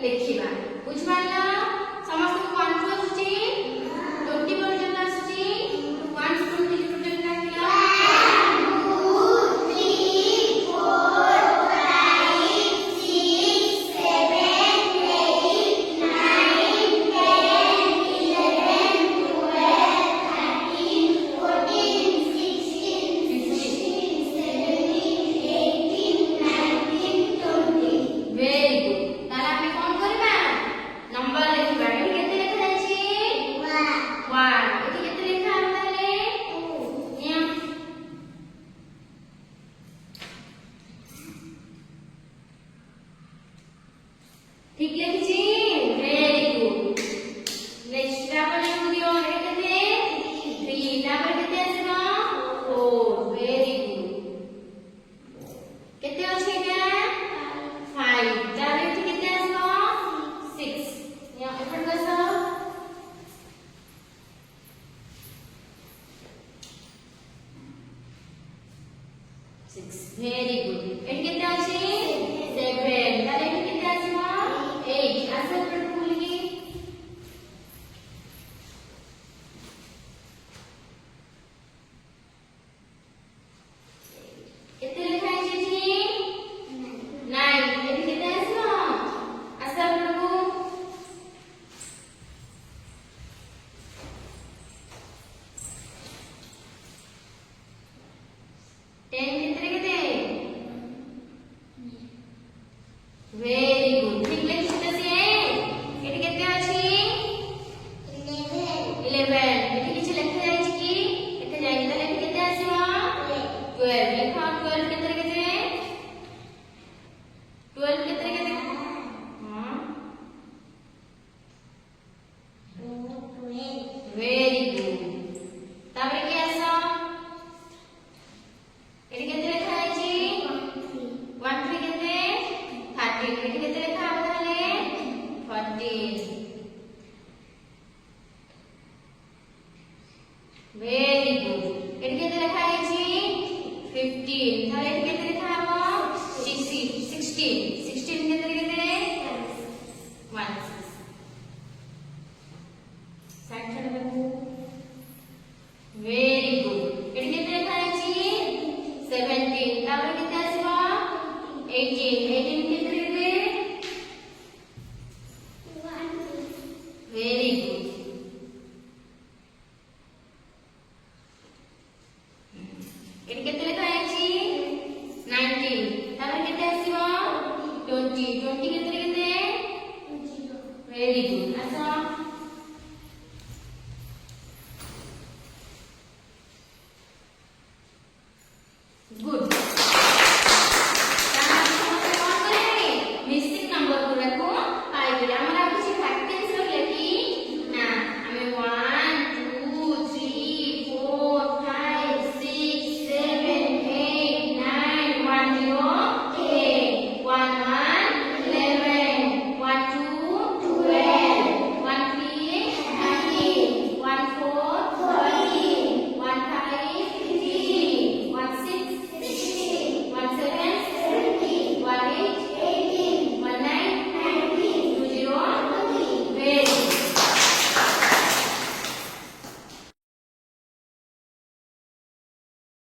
देखिबा बुझिपाला समस्त को 1 टू आसी 20 पर्यंत आसी 1 टू 20 टोटल काटिला 1 2 3 4 5 6 7 8 9 10 11 12 13 14 16 15 17 18 19 20 very good ताला ଆମେ कोन करबा नंबर लिखबा एठी केते लिखा जायछि 1 एठी केते लिखा हमले 2 ठीक लिखिछि very good नेक्स्ट आपण दियो एठी केते 3 तापर केते आसीबो 4 very good केते अछि एटा 5 तापर एठी केते आसीबो 6 या एफर्ट बसो 6 very good एठी केते अछि 7 तापर एठी केते आसीबो 8 आसे पर फुलगी केते लिखा अछि 9 एठी केते आसीबो आसे प्रभु 10 केते केते very good ठीक लिखिते से एठी केते अछि 11 एठी किछ लिखा जायछि कि एठी जाय ताले एठी केते आसीबो 12 लिखा 12 केते केते 12 केते केते हां very good तापर की आसा एठी केते लिखा जायछि 1 3 केते 13 एठी केते लिखा हबो ताले 14 very good एठी केते लिखा जायछि 15 ताले एठी केते लिखा हबो 16 केते केते 1 साइड छड बाबू very good एठी केते लिखा जायछि 17 तापर केते आसीबो 18 केते केते 1 very good एठी केते लिखा जायछि 19 तापर केते आसीबो 20 केते केते 0 very good आसा good ताना समस्त कोन करे मिसिंग नंबर गुरा को पाई गेले हमरा किछि फैक्ट